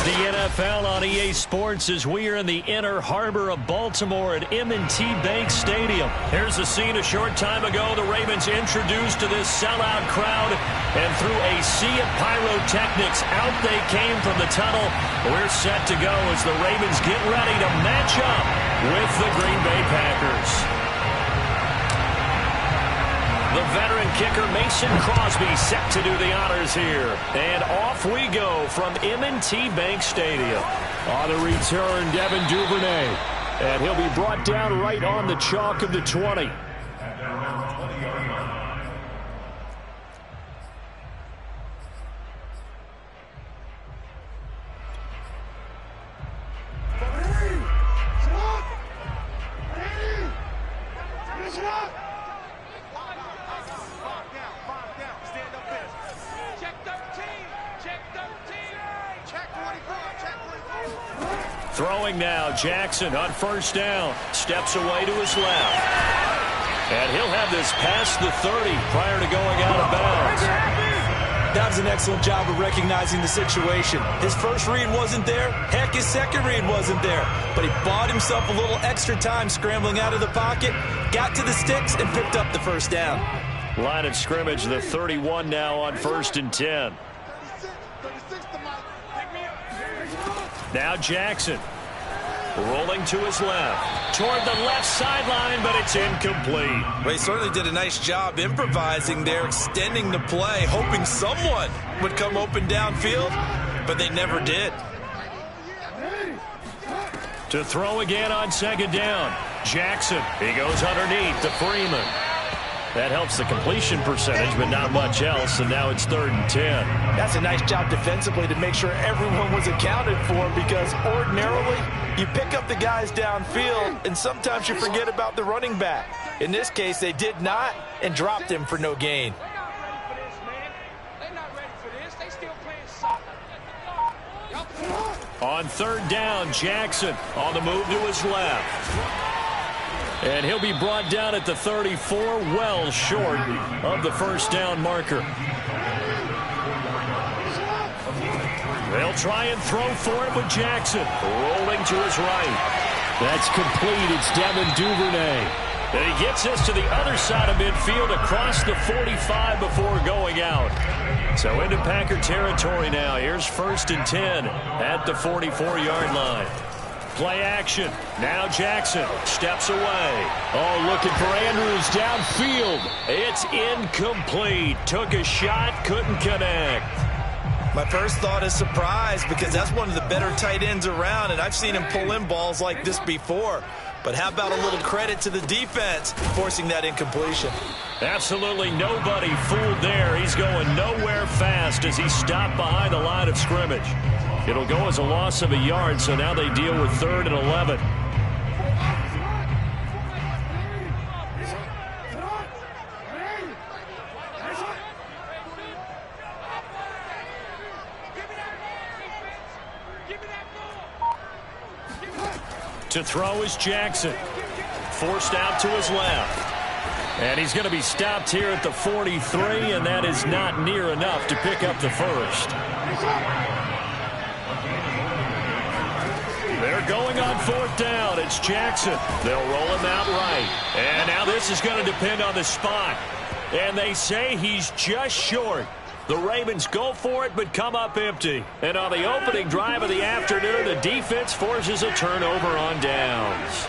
the NFL on EA Sports as we are in the inner harbor of Baltimore at M&T Bank Stadium. Here's a scene a short time ago. The Ravens introduced to this sellout crowd, and through a sea of pyrotechnics, out they came from the tunnel. We're set to go as the Ravens get ready to match up with the Green Bay Packers. The veteran kicker Mason Crosby set to do the honors here. And off we go from M&T Bank Stadium. On the return, Devin Duvernay. And he'll be brought down right on the chalk of the 20. Throwing now, Jackson on first down. Steps away to his left. And he'll have this past the 30 prior to going out of bounds. That was an excellent job of recognizing the situation. His first read wasn't there. Heck, his second read wasn't there. But he bought himself a little extra time scrambling out of the pocket, got to the sticks, and picked up the first down. Line of scrimmage, the 31 now on 1st and 10. Now Jackson rolling to his left toward the left sideline, but it's incomplete. Well, he certainly did a nice job improvising there, extending the play, hoping someone would come open downfield, but they never did. To throw again on second down, Jackson. He goes underneath to Freeman. That helps the completion percentage, but not much else, and now it's 3rd and 10. That's a nice job defensively to make sure everyone was accounted for, because ordinarily you pick up the guys downfield, and sometimes you forget about the running back. In this case, they did not, and dropped him for no gain. On 3rd down, Jackson on the move to his left. And he'll be brought down at the 34, well short of the first down marker. They'll try and throw for it with Jackson. Rolling to his right. That's complete. It's Devin Duvernay. And he gets us to the other side of midfield across the 45 before going out. So into Packer territory now. Here's 1st and 10 at the 44-yard line. Play action. Now Jackson steps away. Oh, looking for Andrews downfield. It's incomplete. Took a shot, couldn't connect. My first thought is surprise, because that's one of the better tight ends around, and I've seen him pull in balls like this before. But how about a little credit to the defense forcing that incompletion? Absolutely nobody fooled there. He's going nowhere fast as he stopped behind the line of scrimmage. It'll go as a loss of a yard, so now they deal with 3rd and 11. To throw is Jackson. Forced out to his left. And he's going to be stopped here at the 43, and that is not near enough to pick up the first. They're going on 4th down. It's Jackson. They'll roll him out right. And now this is going to depend on the spot. And they say he's just short. The Ravens go for it but come up empty. And on the opening drive of the afternoon, the defense forces a turnover on downs.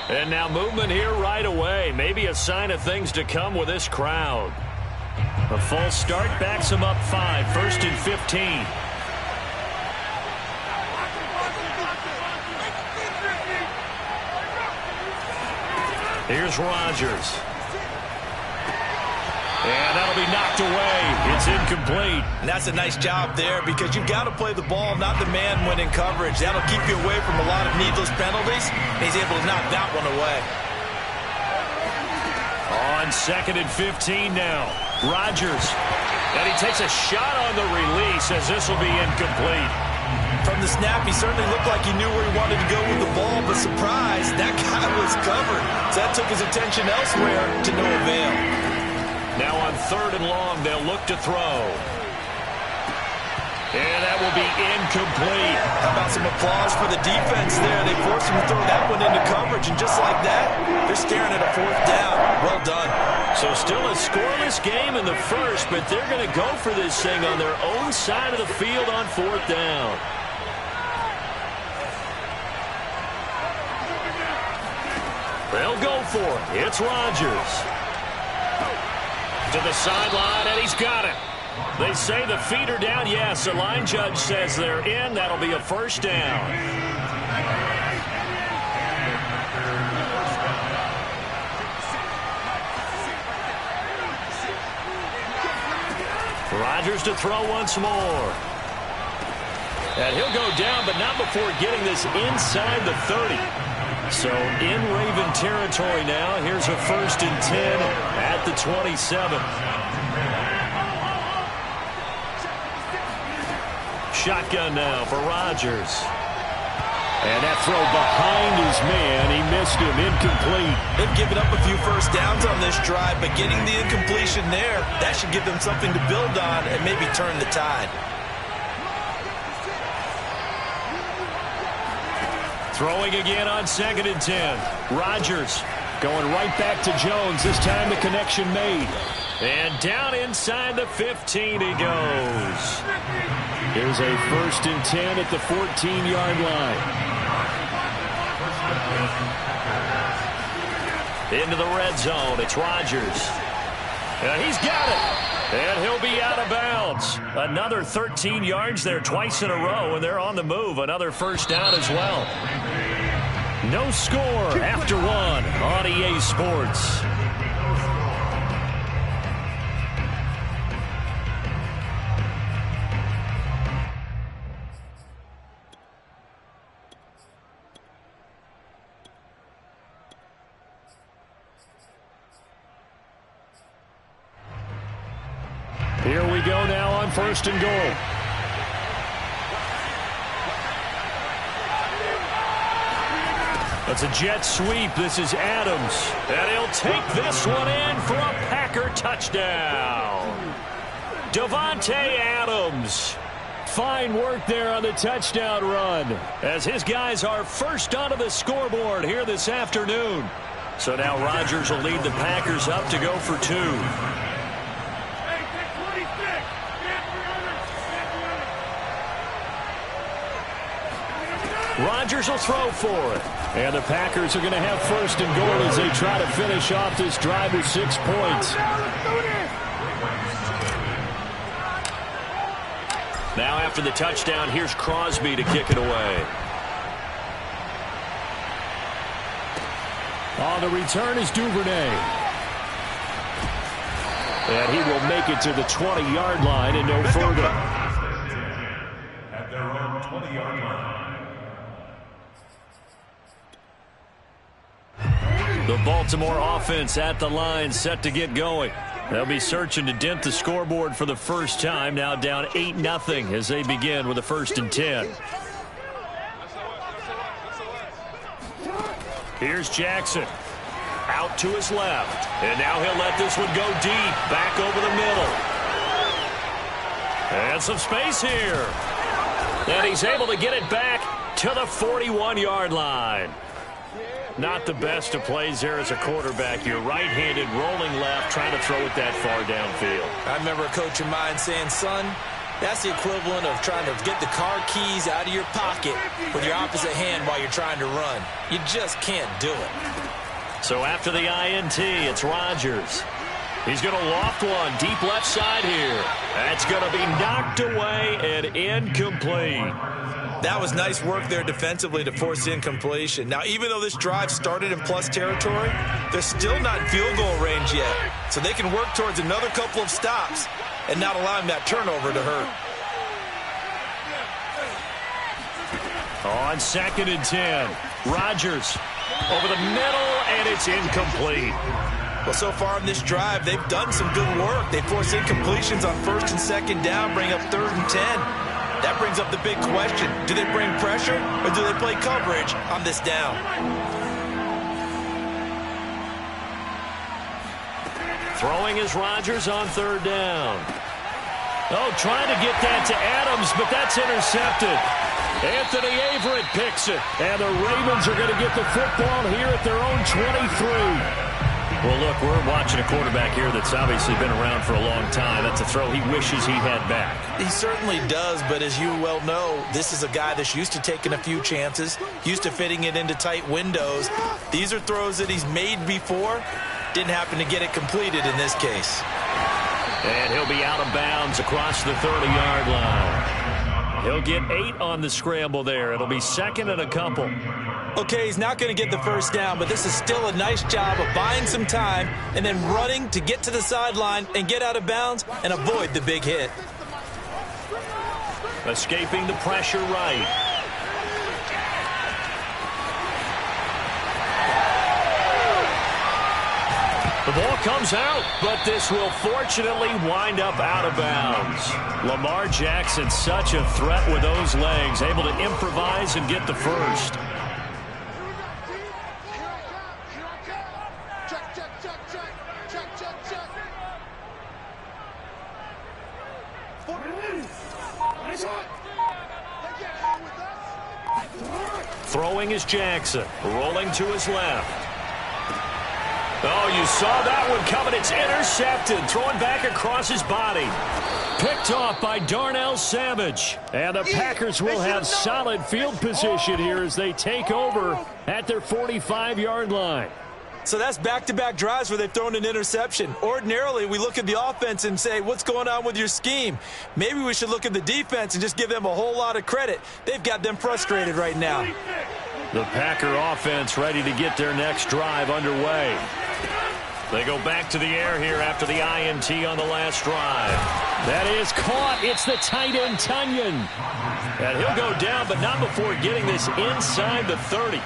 And now movement here right away. Maybe a sign of things to come with this crowd. A false start backs him up 5. 1st and 15. Here's Rodgers. And that'll be knocked away. It's incomplete. And that's a nice job there because you've got to play the ball, not the man when in coverage. That'll keep you away from a lot of needless penalties. And he's able to knock that one away. On 2nd and 15 now. Rodgers. And he takes a shot on the release as this will be incomplete. From the snap, he certainly looked like he knew where he wanted to go with the ball, but surprise, that guy was covered. So that took his attention elsewhere to no avail. Now on 3rd and long, they'll look to throw. And that will be incomplete. How about some applause for the defense there? They forced him to throw that one into coverage, and just like that, they're staring at a 4th down. Well done. So still a scoreless game in the first, but they're going to go for this thing on their own side of the field on 4th down. They'll go for it. It's Rodgers. To the sideline, and he's got it. They say the feet are down. Yes, the line judge says they're in. That'll be a 1st down. Rodgers to throw once more. And he'll go down, but not before getting this inside the 30. So in Raven territory now. Here's a 1st and 10 at the 27. Shotgun now for Rodgers. And that throw behind his man. He missed him. Incomplete. They've given up a few 1st downs on this drive, but getting the incompletion there, that should give them something to build on and maybe turn the tide. Throwing again on 2nd and 10. Rodgers going right back to Jones. This time the connection made. And down inside the 15 he goes. Here's a 1st and 10 at the 14-yard line. Into the red zone. It's Rodgers. And he's got it. And he'll be out of bounds. Another 13 yards there twice in a row, and they're on the move. Another 1st down as well. No score after 1 on EA Sports. Here we go now on 1st and goal. It's a jet sweep. This is Adams. And he'll take this one in for a Packer touchdown. Davante Adams. Fine work there on the touchdown run, as his guys are first onto the scoreboard here this afternoon. So now Rodgers will lead the Packers up to go for 2. Rodgers will throw for it. And the Packers are going to have 1st and goal as they try to finish off this drive with 6 points. Now after the touchdown, here's Crosby to kick it away. On the return is Duvernay. And he will make it to the 20-yard line and no further. At their own 20-yard line. The Baltimore offense at the line, set to get going. They'll be searching to dent the scoreboard for the first time. Now down 8-0 as they begin with a 1st and 10. Here's Jackson. Out to his left. And now he'll let this one go deep. Back over the middle. And some space here. And he's able to get it back to the 41-yard line. Not the best of plays there as a quarterback. You're right-handed, rolling left, trying to throw it that far downfield. I remember a coach of mine saying, son, that's the equivalent of trying to get the car keys out of your pocket with your opposite hand while you're trying to run. You just can't do it. So after the INT, it's Rodgers. He's going to loft one deep left side here. That's going to be knocked away and incomplete. That was nice work there defensively to force the incompletion. Now, even though this drive started in plus territory, they're still not in field goal range yet. So they can work towards another couple of stops and not allowing that turnover to hurt. On 2nd and 10, Rodgers over the middle, and it's incomplete. Well, so far in this drive, they've done some good work. They force incompletions on 1st and 2nd down, bring up 3rd and 10. That brings up the big question. Do they bring pressure or do they play coverage on this down? Throwing is Rodgers on 3rd down. Oh, trying to get that to Adams, but that's intercepted. Anthony Averett picks it. And the Ravens are going to get the football here at their own 23. Well, look, we're watching a quarterback here that's obviously been around for a long time. That's a throw he wishes he had back. He certainly does, but as you well know, this is a guy that's used to taking a few chances, used to fitting it into tight windows. These are throws that he's made before. Didn't happen to get it completed in this case. And he'll be out of bounds across the 30-yard line. He'll get 8 on the scramble there. It'll be 2nd and a couple. Okay, he's not going to get the first down, but this is still a nice job of buying some time and then running to get to the sideline and get out of bounds and avoid the big hit. Escaping the pressure right. The ball comes out, but this will fortunately wind up out of bounds. Lamar Jackson, such a threat with those legs, able to improvise and get the first. Throwing is Jackson, rolling to his left. Oh, you saw that one coming. It's intercepted, throwing back across his body. Picked off by Darnell Savage. And the Packers will have solid field position here as they take over at their 45-yard line. So that's back-to-back drives where they've thrown an interception. Ordinarily, we look at the offense and say, what's going on with your scheme? Maybe we should look at the defense and just give them a whole lot of credit. They've got them frustrated right now. The Packer offense ready to get their next drive underway. They go back to the air here after the INT on the last drive. That is caught. It's the tight end, Tunyon. And he'll go down, but not before getting this inside the 30.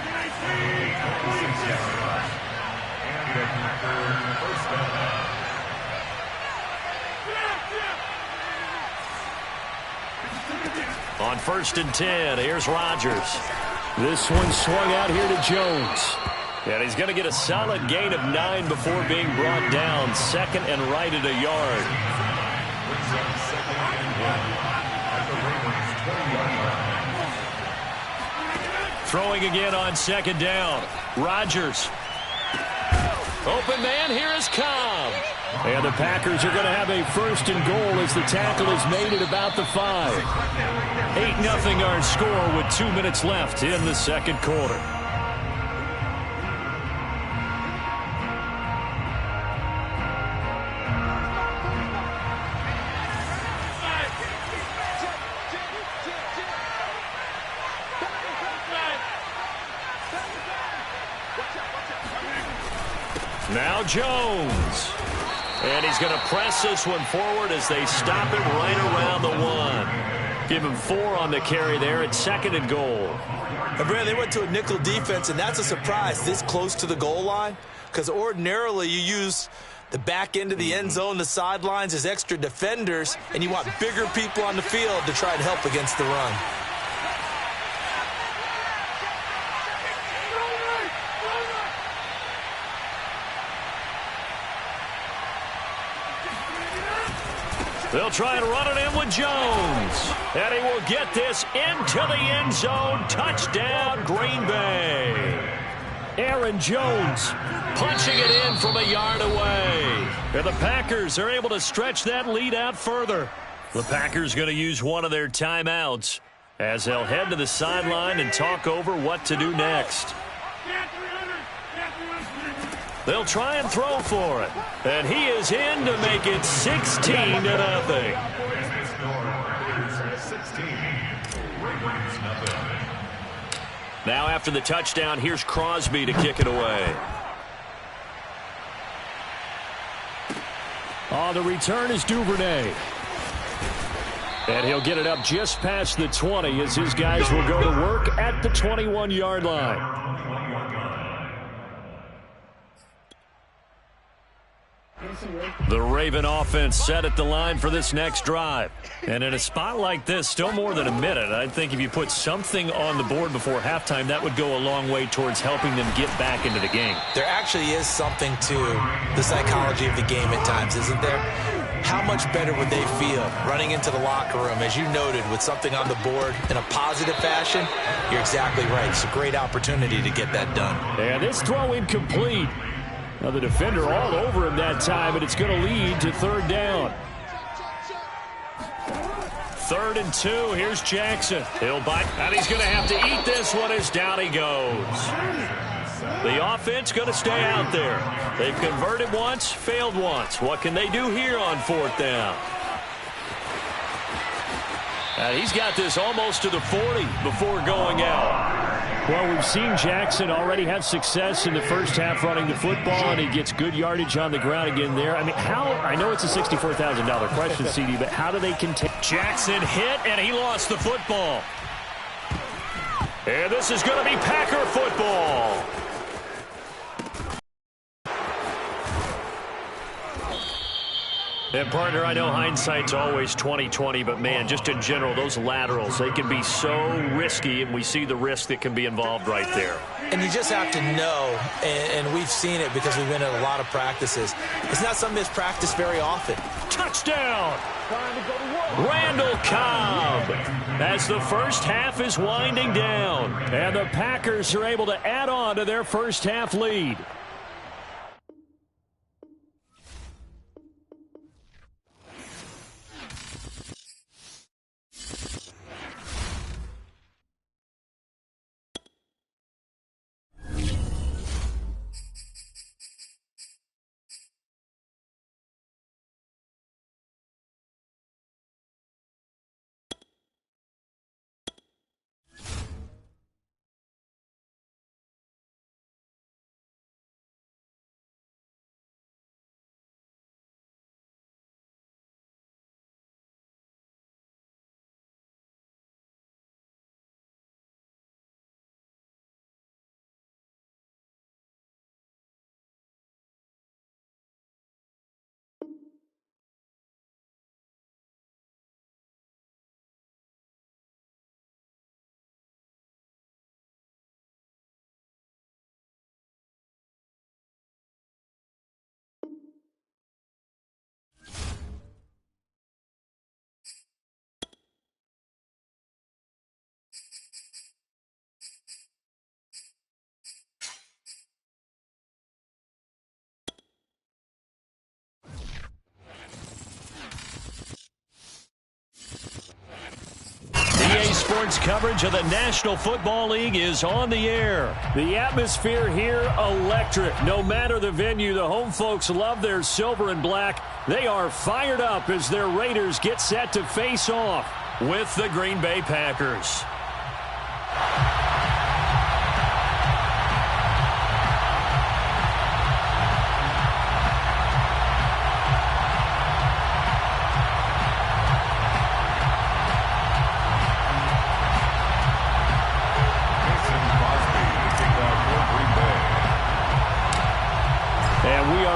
On 1st and 10, here's Rodgers. This one swung out here to Jones. And he's going to get a solid gain of 9 before being brought down. 2nd and right at a yard. Throwing again on 2nd down. Rodgers. Open man, here is Cobb. And the Packers are going to have a 1st and goal as the tackle is made at about the 5. 8-0 our score with 2 minutes left in the 2nd quarter. Now Jones. And he's going to press this one forward as they stop it right around the 1. Give him 4 on the carry there at 2nd and goal. And Brad, they went to a nickel defense, and that's a surprise this close to the goal line, because ordinarily you use the back end of the end zone, the sidelines as extra defenders, and you want bigger people on the field to try and help against the run. They'll try and run it in with Jones. And he will get this into the end zone. Touchdown, Green Bay. Aaron Jones punching it in from a yard away. And the Packers are able to stretch that lead out further. The Packers going to use one of their timeouts as they'll head to the sideline and talk over what to do next. They'll try and throw for it. And he is in to make it 16-0. Now after the touchdown, here's Crosby to kick it away. On the return is Duvernay. And he'll get it up just past the 20 as his guys will go to work at the 21-yard line. The Raven offense set at the line for this next drive. And in a spot like this, still more than a minute, I think if you put something on the board before halftime, that would go a long way towards helping them get back into the game. There actually is something to the psychology of the game at times, isn't there? How much better would they feel running into the locker room, as you noted, with something on the board in a positive fashion? You're exactly right. It's a great opportunity to get that done. And this throw incomplete. Now the defender all over him that time, and it's going to lead to third down. 3rd and 2. Here's Jackson. He'll bite, and he's going to have to eat this one as down he goes. The offense going to stay out there. They've converted once, failed once. What can they do here on 4th down? And he's got this almost to the 40 before going out. Well, we've seen Jackson already have success in the first half running the football, and he gets good yardage on the ground again there. I mean, I know it's a $64,000 question, CD, but how do they continue? Jackson hit, and he lost the football. And this is going to be Packer football. And, partner, I know hindsight's always 20/20, but, man, just in general, those laterals, they can be so risky, and we see the risk that can be involved right there. And you just have to know, and we've seen it because we've been at a lot of practices. It's not something that's practiced very often. Touchdown! Randall Cobb as the first half is winding down. And the Packers are able to add on to their first half lead. EA Sports coverage of the National Football League is on the air. The atmosphere here, electric. No matter the venue, the home folks love their silver and black. They are fired up as their Raiders get set to face off with the Green Bay Packers.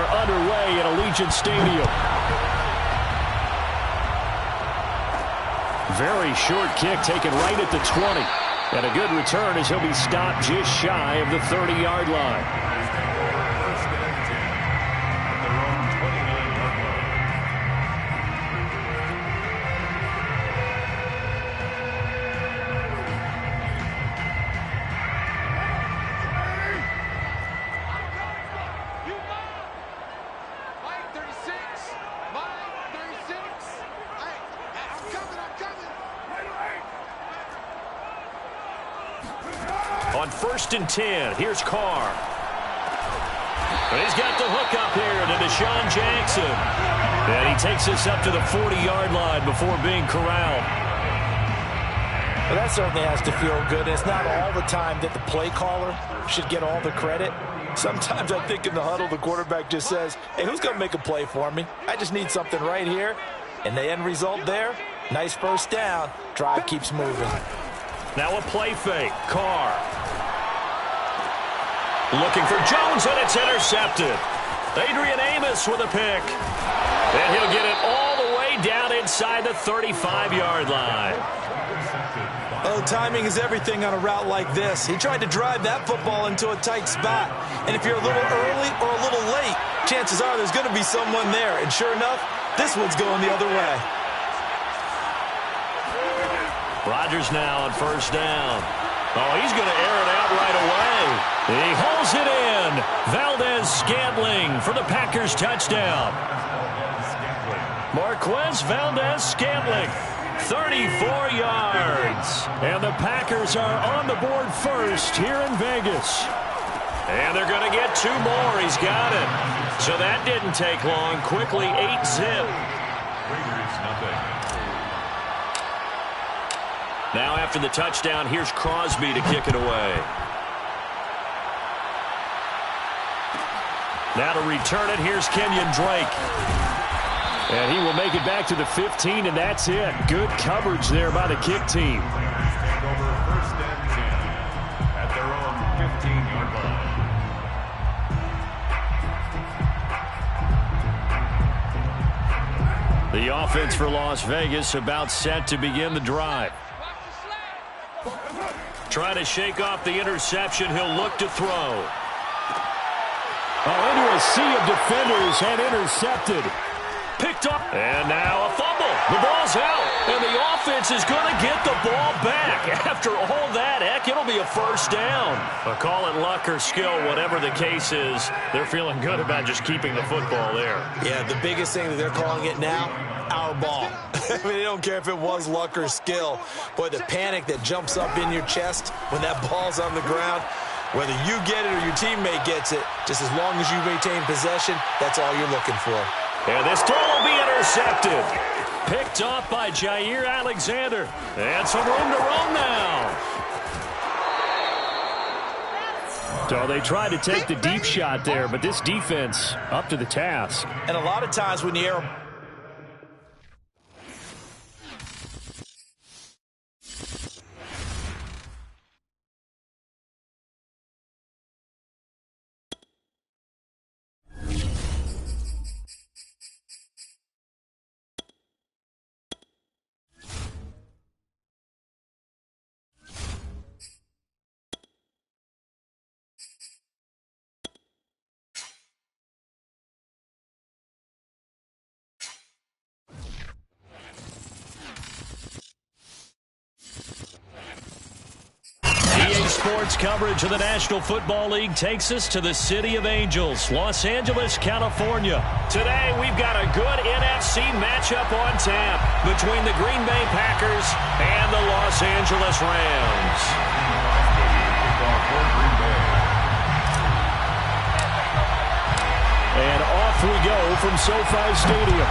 Underway at Allegiant Stadium. Very short kick taken right at the 20. And a good return as he'll be stopped just shy of the 30-yard line. On 1st and 10, here's Carr. But he's got the hook up here to Deshaun Jackson. And he takes us up to the 40-yard line before being corralled. Well, that certainly has to feel good. It's not all the time that the play caller should get all the credit. Sometimes I think in the huddle, the quarterback just says, hey, who's going to make a play for me? I just need something right here. And the end result there, nice first down. Drive keeps moving. Now a play fake. Carr. Looking for Jones, and it's intercepted. Adrian Amos with a pick. And he'll get it all the way down inside the 35-yard line. Oh, timing is everything on a route like this. He tried to drive that football into a tight spot. And if you're a little early or a little late, chances are there's going to be someone there. And sure enough, this one's going the other way. Rodgers now on first down. Oh, he's going to air it out right away. He hauls it in. Valdez-Scantling for the Packers touchdown. Marquez Valdez-Scantling, 34 yards. And the Packers are on the board first here in Vegas. And they're going to get two more. He's got it. So that didn't take long. Quickly 8-zip. Now after the touchdown, here's Crosby to kick it away. Now to return it, here's Kenyon Drake. And he will make it back to the 15, and that's it. Good coverage there by the kick team. Over first and 10 at their own 15-yard line. The offense for Las Vegas about set to begin the drive. Trying to shake off the interception. He'll look to throw. Oh, into a sea of defenders and intercepted. Picked up. And now a fumble. The ball's out. And the offense is going to get the ball back. After all that, heck, it'll be a first down. But call it luck or skill, whatever the case is, they're feeling good about just keeping the football there. Yeah, the biggest thing that they're calling it now, our ball. I mean, they don't care if it was luck or skill. Boy, the panic that jumps up in your chest when that ball's on the ground, whether you get it or your teammate gets it, just as long as you maintain possession, that's all you're looking for. And this throw will be intercepted. Picked off by Jair Alexander. And some room to run now. So they tried to take the deep shot there, but this defense up to the task. And a lot of times when the air... Sports coverage of the National Football League takes us to the City of Angels, Los Angeles, California. Today, we've got a good NFC matchup on tap between the Green Bay Packers and the Los Angeles Rams. And off we go from SoFi Stadium.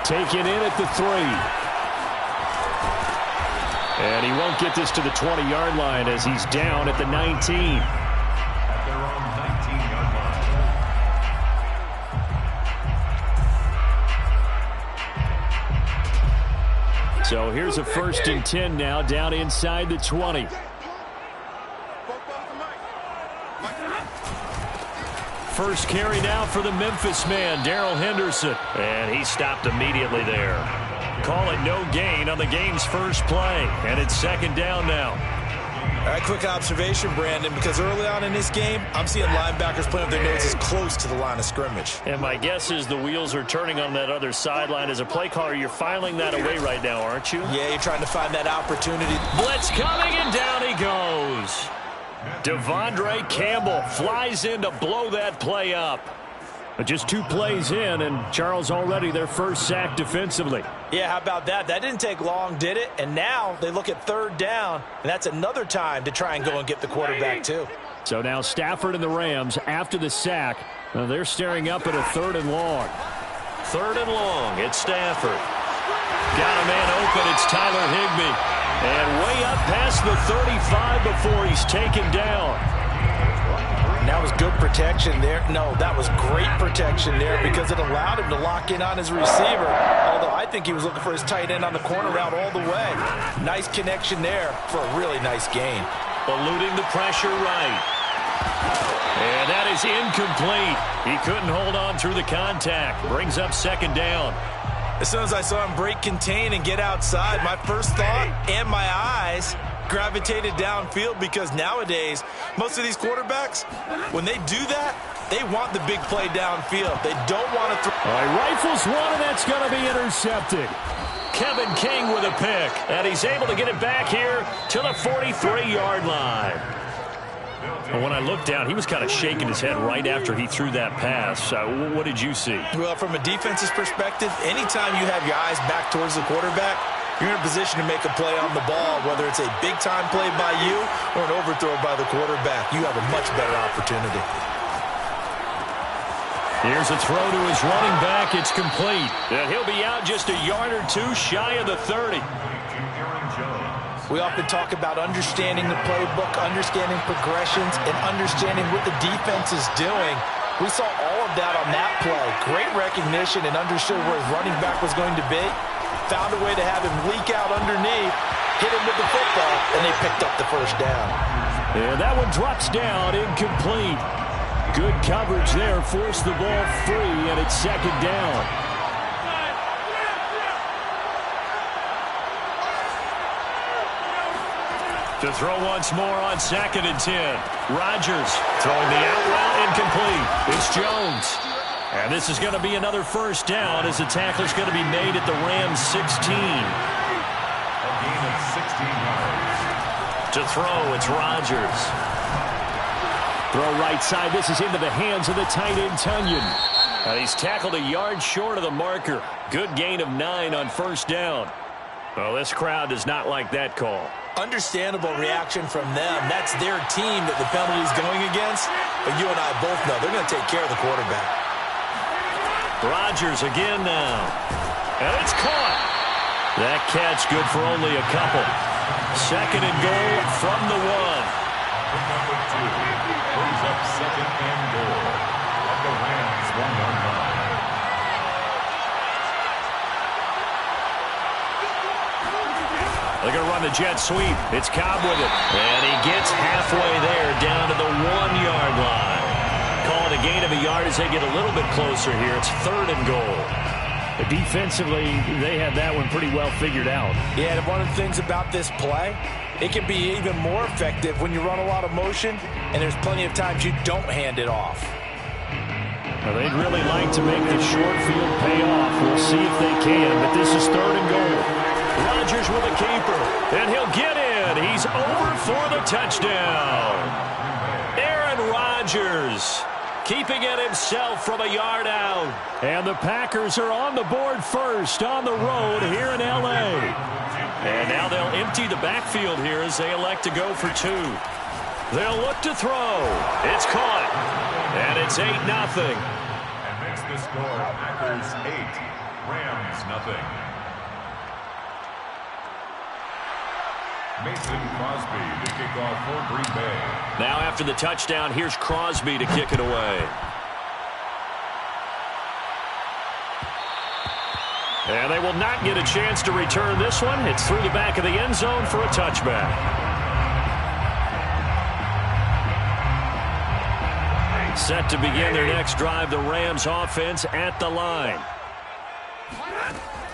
Taken in at the 3. And he won't get this to the 20-yard line as he's down at the 19. At their own 19-yard line. So here's a 1st and 10 now down inside the 20. First carry now for the Memphis man, Darrell Henderson. And he stopped immediately there. Call it no gain on the game's first play. And it's 2nd down now. All right, quick observation, Brandon, because early on in this game, I'm seeing linebackers playing with their noses close to the line of scrimmage. And my guess is the wheels are turning on that other sideline. As a play caller, you're filing that away right now, aren't you? Yeah, you're trying to find that opportunity. Blitz coming, and down he goes. Devondre Campbell flies in to blow that play up. But just 2 plays in, and Charles already their first sack defensively. Yeah, how about that? That didn't take long, did it? And now they look at 3rd down, and that's another time to try and go and get the quarterback too. So now Stafford and the Rams, after the sack, they're staring up at a 3rd and long. 3rd and long, it's Stafford. Got a man open. It's Tyler Higbee. And way up past the 35 before he's taken down. And that was good protection there. No, that was great protection there because it allowed him to lock in on his receiver. Although I think he was looking for his tight end on the corner route all the way. Nice connection there for a really nice gain. Eluding the pressure right. And that is incomplete. He couldn't hold on through the contact. Brings up second down. As soon as I saw him break contain and get outside, my first thought and my eyes gravitated downfield because nowadays, most of these quarterbacks, when they do that, they want the big play downfield. They don't want to throw. All right, rifles one, and that's going to be intercepted. Kevin King with a pick, and he's able to get it back here to the 43-yard line. And when I looked down, he was kind of shaking his head right after he threw that pass. What did you see? Well, from a defense's perspective, anytime you have your eyes back towards the quarterback, you're in a position to make a play on the ball, whether it's a big-time play by you or an overthrow by the quarterback. You have a much better opportunity. Here's a throw to his running back. It's complete. And he'll be out just a yard or two shy of the 30. We often talk about understanding the playbook, understanding progressions, and understanding what the defense is doing. We saw all of that on that play. Great recognition and understood where his running back was going to be. Found a way to have him leak out underneath, hit him with the football, and they picked up the first down. And that one drops down, incomplete. Good coverage there, forced the ball free, and it's second down. To throw once more on 2nd and 10. Rodgers throwing the out route, incomplete. It's Jones. And this is going to be another first down as the tackler's going to be made at the Rams 16. A gain of 16 yards. To throw, it's Rodgers. Throw right side. This is into the hands of the tight end, Tunyon. And he's tackled a yard short of the marker. Good gain of 9 on first down. Well, this crowd does not like that call. Understandable reaction from them. That's their team that the penalty is going against. But you and I both know they're going to take care of the quarterback. Rodgers again now. And it's caught. That catch good for only a couple. 2nd and goal from the 1. Number 2 brings up 2nd and goal at the Rams 1-yard line. They're going to run the jet sweep. It's Cobb with it. And he gets halfway there down to the 1-yard line. Call it a gain of a yard as they get a little bit closer here. It's 3rd and goal. Defensively, they had that one pretty well figured out. Yeah, and one of the things about this play, it can be even more effective when you run a lot of motion, and there's plenty of times you don't hand it off. Well, they'd really like to make the short field pay off. We'll see if they can, but this is 3rd and goal. Rodgers with a keeper, and he'll get in. He's over for the touchdown. Aaron Rodgers keeping it himself from a yard out. And the Packers are on the board first on the road here in L.A. And now they'll empty the backfield here as they elect to go for 2. They'll look to throw. It's caught. And it's 8-0. And makes the score Packers 8, Rams 0. Mason Crosby to kick off for Green Bay. Now after the touchdown, here's Crosby to kick it away. And they will not get a chance to return this one. It's through the back of the end zone for a touchback. Set to begin their next drive, the Rams offense at the line.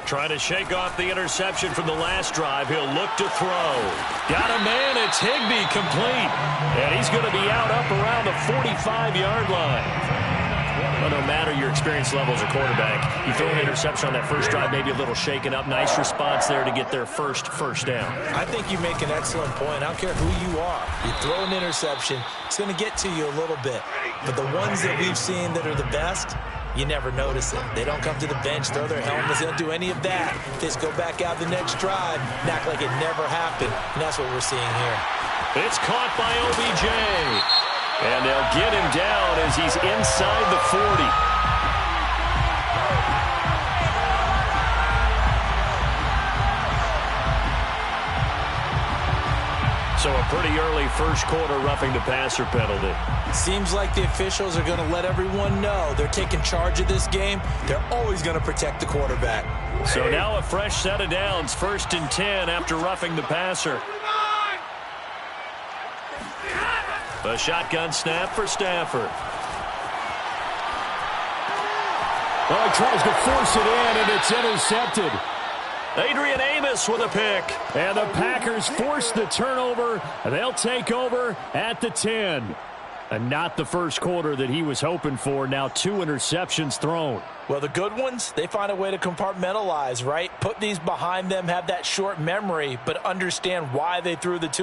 Trying to shake off the interception from the last drive. He'll look to throw. Got a man. It's Higbee, complete. And he's going to be out up around the 45-yard line. Well, no matter your experience level as a quarterback, you throw an interception on that first drive, maybe a little shaken up. Nice response there to get their first down. I think you make an excellent point. I don't care who you are. You throw an interception, it's going to get to you a little bit. But the ones that we've seen that are the best, you never notice it. They don't come to the bench, throw their helmets. They don't do any of that. They just go back out the next drive and act like it never happened. And that's what we're seeing here. It's caught by OBJ. And they'll get him down as he's inside the 40. So a pretty early first quarter roughing the passer penalty. Seems like the officials are going to let everyone know they're taking charge of this game. They're always going to protect the quarterback. So now a fresh set of downs, 1st and 10 after roughing the passer. A shotgun snap for Stafford. Well, he tries to force it in, and it's intercepted. Adrian Amos with a pick. And the Packers force the turnover. They'll take over at the 10. And not the first quarter that he was hoping for. Now 2 interceptions thrown. Well, the good ones, they find a way to compartmentalize, right? Put these behind them, have that short memory, but understand why they threw the 2.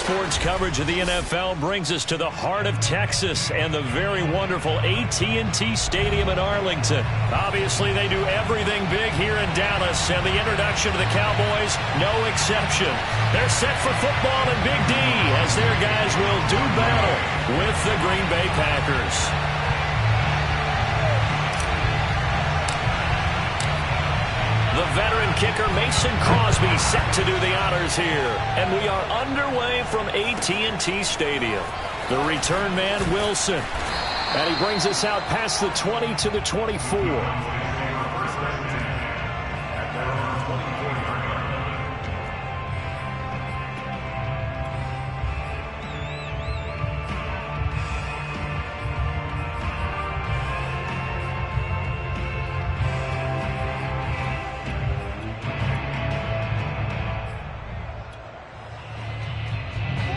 Sports coverage of the NFL brings us to the heart of Texas and the very wonderful AT&T Stadium in Arlington. Obviously, they do everything big here in Dallas, and the introduction to the Cowboys, no exception. They're set for football in Big D as their guys will do battle with the Green Bay Packers. The veteran kicker Mason Crosby set to do the honors here. And we are underway from AT&T Stadium. The return man, Wilson. And he brings us out past the 20 to the 24.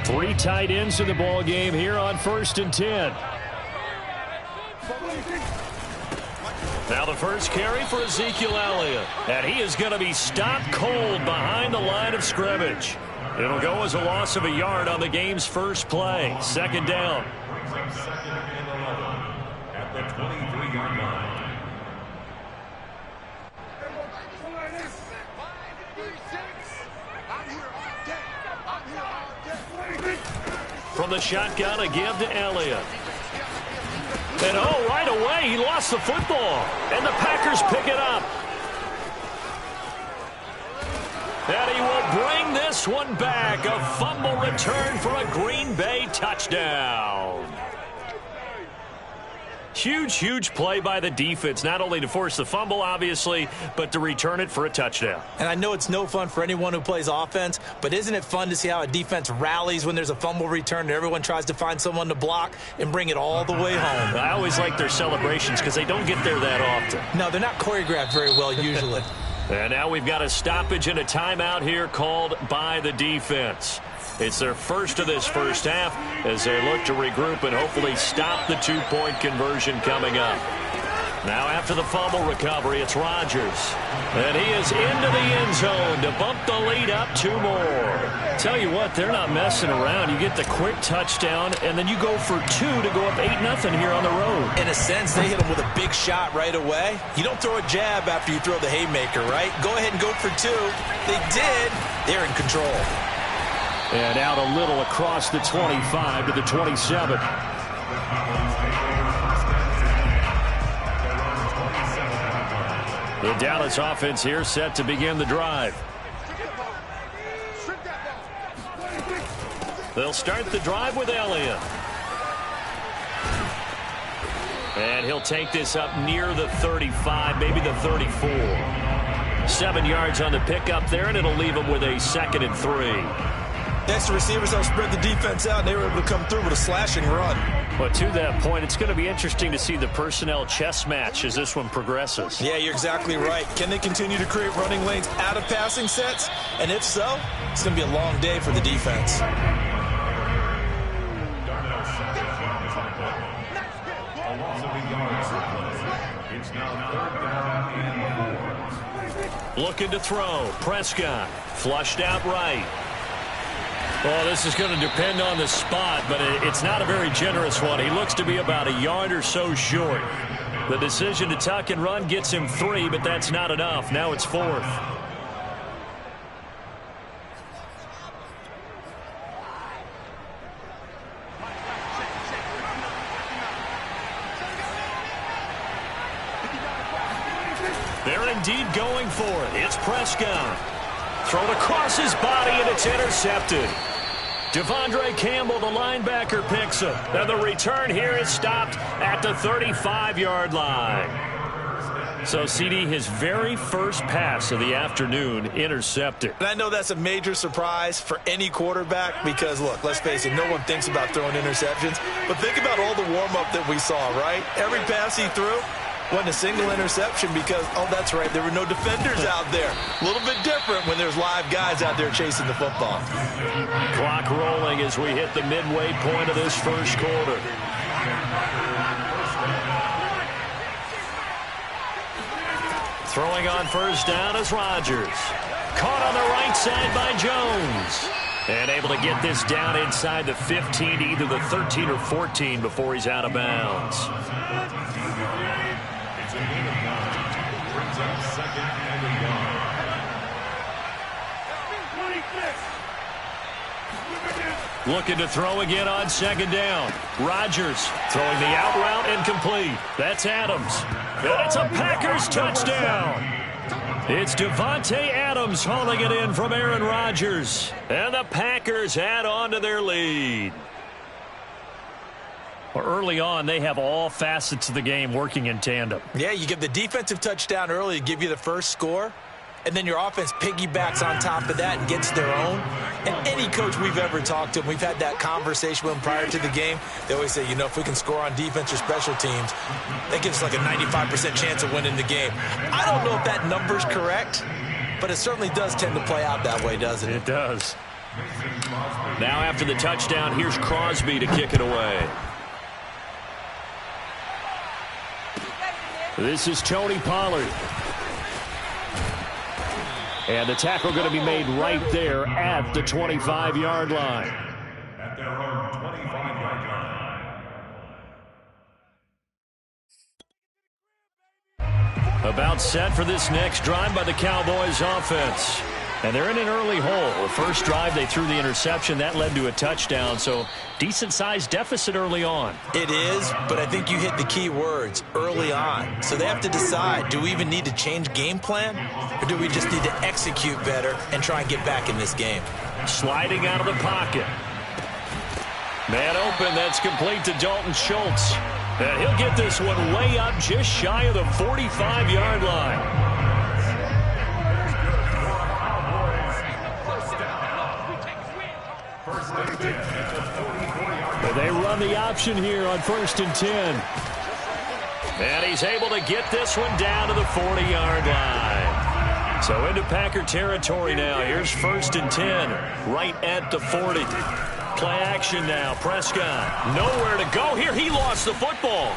Three tight ends in the ball game here on 1st and 10. Now the first carry for Ezekiel Elliott. And he is going to be stopped cold behind the line of scrimmage. It'll go as a loss of a yard on the game's first play. 2nd down. Second and 11 at the 23-yard line. From the shotgun, a give to Elliott. And right away, he lost the football. And the Packers pick it up. And he will bring this one back. A fumble return for a Green Bay touchdown. Huge, huge play by the defense, not only to force the fumble, obviously, but to return it for a touchdown. And I know it's no fun for anyone who plays offense, but isn't it fun to see how a defense rallies when there's a fumble return and everyone tries to find someone to block and bring it all the way home? I always like their celebrations because they don't get there that often. No, they're not choreographed very well usually. And now we've got a stoppage and a timeout here called by the defense. It's their first of this first half as they look to regroup and hopefully stop the two-point conversion coming up. Now after the fumble recovery, it's Rodgers. And he is into the end zone to bump the lead up 2 more. Tell you what, they're not messing around. You get the quick touchdown, and then you go for 2 to go up 8-0 here on the road. In a sense, they hit him with a big shot right away. You don't throw a jab after you throw the haymaker, right? Go ahead and go for 2. They did. They're in control. And out a little across the 25 to the 27. The Dallas offense here set to begin the drive. They'll start the drive with Elliott. And he'll take this up near the 35, maybe the 34. 7 yards on the pickup there, and it'll leave him with a 2nd and 3. Extra receivers help spread the defense out, and they were able to come through with a slashing run. But to that point, it's going to be interesting to see the personnel chess match as this one progresses. Yeah, you're exactly right. Can they continue to create running lanes out of passing sets? And if so, it's going to be a long day for the defense. It's now 3rd down and 4. Looking to throw. Prescott flushed out right. Well, this is going to depend on the spot, but it's not a very generous one. He looks to be about a yard or so short. The decision to tuck and run gets him 3, but that's not enough. Now it's 4th. They're indeed going for it. It's Prescott. Thrown across his body, and it's intercepted. Devondre Campbell, the linebacker, picks him. And the return here is stopped at the 35-yard line. So, CD, his very first pass of the afternoon intercepted. And I know that's a major surprise for any quarterback because, look, let's face it, no one thinks about throwing interceptions. But think about all the warm-up that we saw, right? Every pass he threw wasn't a single interception because, oh, that's right, there were no defenders out there. A little bit different when there's live guys out there chasing the football. Clock rolling as we hit the midway point of this first quarter. Throwing on first down is Rodgers. Caught on the right side by Jones. And able to get this down inside the 15, either the 13 or 14 before he's out of bounds. It's a gain of 9. Brings up 2nd and 1. Looking to throw again on second down. Rodgers throwing the out route incomplete. That's Adams. And it's a Packers touchdown. It's Devontae Adams hauling it in from Aaron Rodgers. And the Packers add on to their lead. Well, early on, they have all facets of the game working in tandem. Yeah, you give the defensive touchdown early to give you the first score, and then your offense piggybacks on top of that and gets their own. And any coach we've ever talked to, and we've had that conversation with them prior to the game, they always say, you know, if we can score on defense or special teams, that gives us like a 95% chance of winning the game. I don't know if that number's correct, but it certainly does tend to play out that way, doesn't it? It does. Now after the touchdown, here's Crosby to kick it away. This is Tony Pollard. And the tackle going to be made right there at the 25-yard line. At their own 25-yard line. About set for this next drive by the Cowboys offense. And they're in an early hole. The first drive, they threw the interception. That led to a touchdown, so decent-sized deficit early on. It is, but I think you hit the key words, early on. So they have to decide, do we even need to change game plan, or do we just need to execute better and try and get back in this game? Sliding out of the pocket. Man open, that's complete to Dalton Schultz. And he'll get this one way up just shy of the 45-yard line. But they run the option here on 1st and 10. And he's able to get this one down to the 40-yard line. So into Packer territory now. Here's 1st and 10, right at the 40. Play action now. Prescott, nowhere to go here. He lost the football.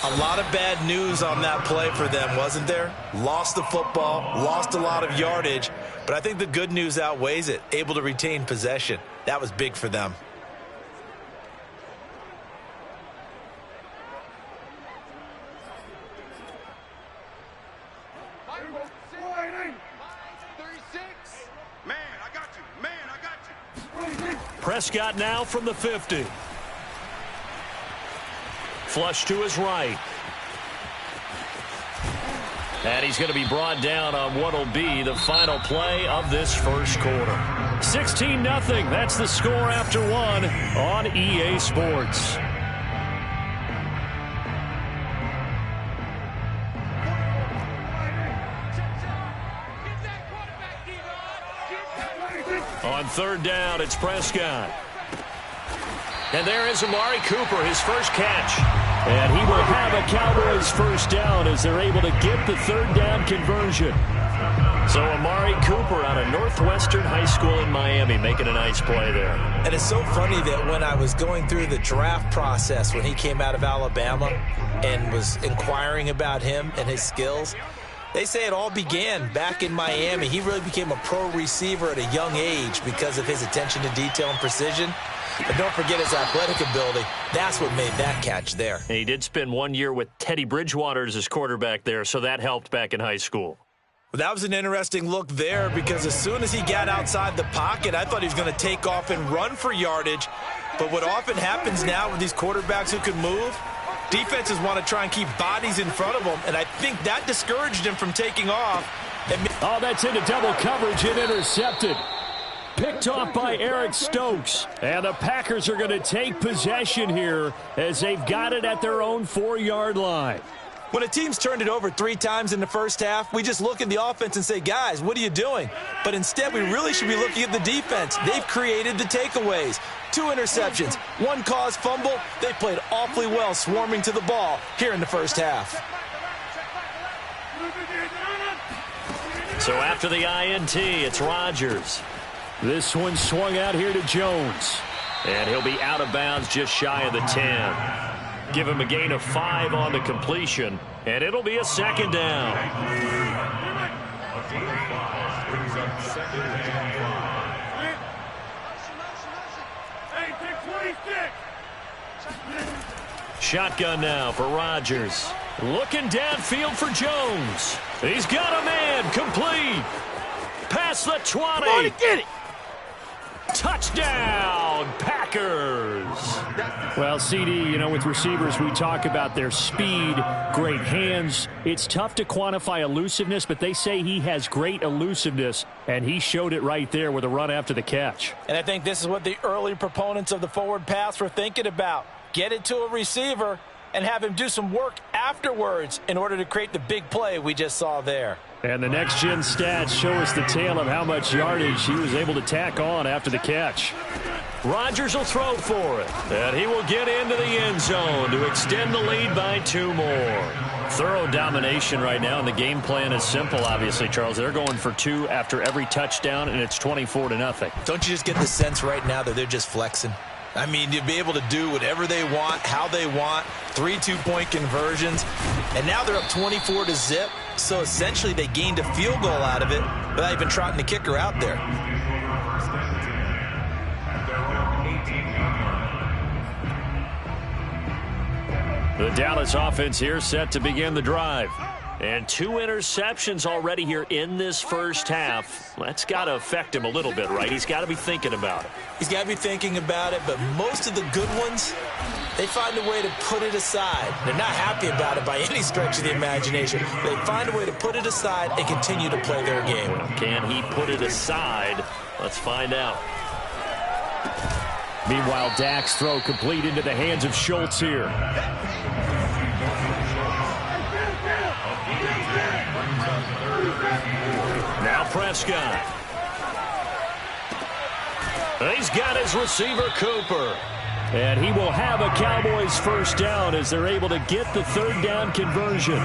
A lot of bad news on that play for them, wasn't there? Lost the football, lost a lot of yardage, but I think the good news outweighs it. Able to retain possession. That was big for them. Prescott now from the 50. Flush to his right. And he's going to be brought down on what will be the final play of this first quarter. 16-0. That's the score after one on EA Sports. On 3rd down, it's Prescott. And there is Amari Cooper, his first catch. And he will have a Cowboys first down as they're able to get the 3rd down conversion. So Amari Cooper out of Northwestern High School in Miami making a nice play there. And it's so funny that when I was going through the draft process when he came out of Alabama and was inquiring about him and his skills, they say it all began back in Miami. He really became a pro receiver at a young age because of his attention to detail and precision. But don't forget his athletic ability. That's what made that catch there. And he did spend 1 year with Teddy Bridgewater as his quarterback there, so that helped back in high school. Well, that was an interesting look there because as soon as he got outside the pocket, I thought he was going to take off and run for yardage. But what often happens now with these quarterbacks who can move, defenses want to try and keep bodies in front of them, and I think that discouraged him from taking off. Oh, that's into double coverage and intercepted. Picked off by Eric Stokes. And the Packers are going to take possession here as they've got it at their own 4-yard line. When a team's turned it over 3 times in the first half, we just look at the offense and say, guys, what are you doing? But instead, we really should be looking at the defense. They've created the takeaways. 2 interceptions, 1 caused fumble. They played awfully well swarming to the ball here in the first half. So after the INT, it's Rodgers. This one swung out here to Jones. And he'll be out of bounds just shy of the 10. Give him a gain of 5 on the completion, and it'll be a 2nd down. Shotgun now for Rodgers. Looking downfield for Jones. He's got a man complete. Past the 20. Come on, get it. Touchdown. Touchdown, Packers. Well, CD, with receivers, we talk about their speed, great hands. It's tough to quantify elusiveness, but they say he has great elusiveness, and he showed it right there with a run after the catch. And I think this is what the early proponents of the forward pass were thinking about. Get it to a receiver and have him do some work afterwards in order to create the big play we just saw there. And the next-gen stats show us the tale of how much yardage he was able to tack on after the catch. Rodgers will throw for it, and he will get into the end zone to extend the lead by 2 more. Thorough domination right now, and the game plan is simple, obviously, Charles. They're going for 2 after every touchdown, and it's 24-0. Don't you just get the sense right now that they're just flexing? I mean, you'll be able to do whatever they want, how they want, 3 two-point conversions, and now they're up 24-0. So essentially they gained a field goal out of it without even trotting the kicker out there. The Dallas offense here set to begin the drive. And 2 interceptions already here in this first half. That's got to affect him a little bit, right? He's got to be thinking about it. He's got to be thinking about it, but most of the good ones, they find a way to put it aside. They're not happy about it by any stretch of the imagination. They find a way to put it aside and continue to play their game. Can he put it aside? Let's find out. Meanwhile, Dak's throw complete into the hands of Schultz here. Now Prescott. He's got his receiver, Cooper. And he will have a Cowboys first down as they're able to get the 3rd down conversion.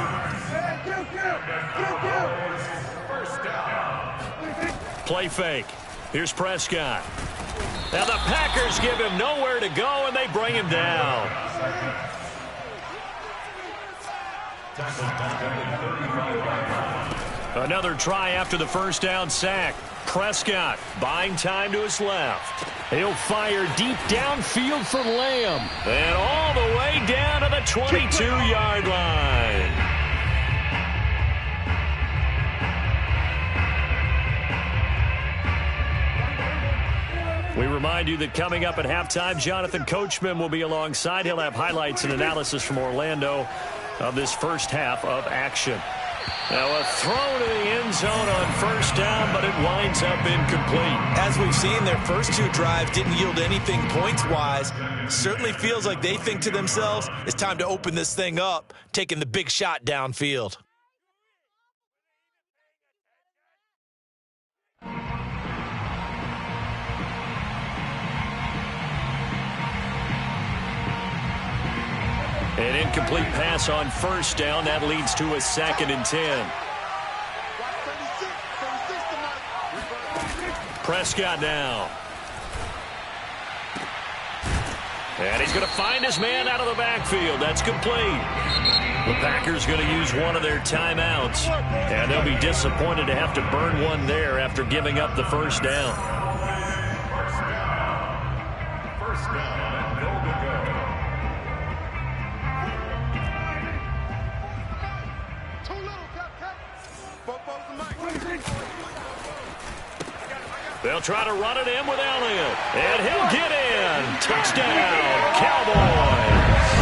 Play fake. Here's Prescott. Now the Packers give him nowhere to go, and they bring him down. Another try after the first down sack. Prescott buying time to his left. He'll fire deep downfield for Lamb. And all the way down to the 22-yard line. We remind you that coming up at halftime, Jonathan Coachman will be alongside. He'll have highlights and analysis from Orlando of this first half of action. Now a throw to the end zone on first down, but it winds up incomplete. As we've seen, their first 2 drives didn't yield anything points-wise. Certainly feels like they think to themselves, it's time to open this thing up, taking the big shot downfield. An incomplete pass on first down. That leads to a 2nd and 10. Prescott now. And he's going to find his man out of the backfield. That's complete. The Packers going to use one of their timeouts. And they'll be disappointed to have to burn one there after giving up the first down. First down, goal to go. They'll try to run it in with Elliott. And he'll get in. Touchdown, Cowboys.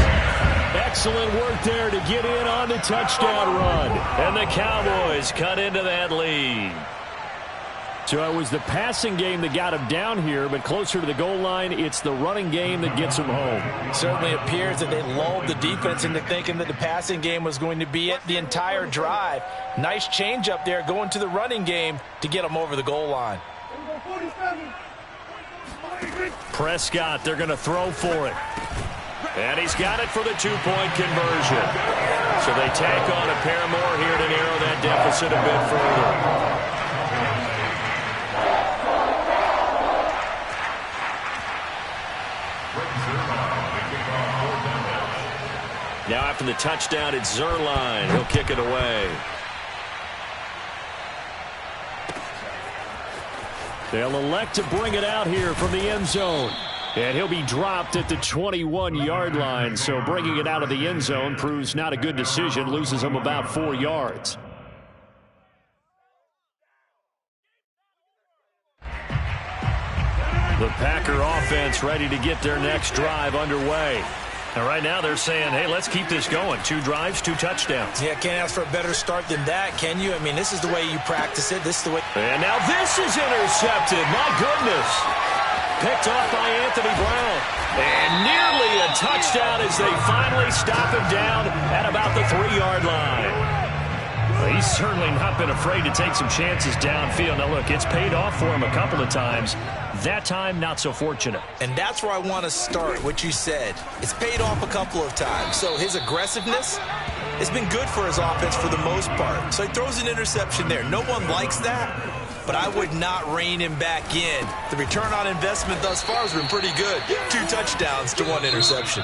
Excellent work there to get in on the touchdown run. And the Cowboys cut into that lead. So it was the passing game that got him down here, but closer to the goal line, it's the running game that gets him home. Certainly appears that they lulled the defense into thinking that the passing game was going to be it the entire drive. Nice change up there going to the running game to get them over the goal line. Prescott, they're going to throw for it. And he's got it for the 2-point conversion. So they tack on a pair more here to narrow that deficit a bit further. Now after the touchdown, it's Zuerlein. He'll kick it away. They'll elect to bring it out here from the end zone. And he'll be dropped at the 21-yard line. So bringing it out of the end zone proves not a good decision. Loses him about 4 yards. The Packer offense ready to get their next drive underway. And right now they're saying, hey, let's keep this going. 2 drives, 2 touchdowns. Yeah, can't ask for a better start than that, can you? I mean, this is the way you practice it. This is the way. And now this is intercepted. My goodness. Picked off by Anthony Brown. And nearly a touchdown as they finally stop him down at about the 3-yard line. Well, he's certainly not been afraid to take some chances downfield. Now, look, it's paid off for him a couple of times. That time, not so fortunate. And that's where I want to start, what you said. It's paid off a couple of times. So his aggressiveness has been good for his offense for the most part. So he throws an interception there. No one likes that, but I would not rein him back in. The return on investment thus far has been pretty good. 2 touchdowns to 1 interception.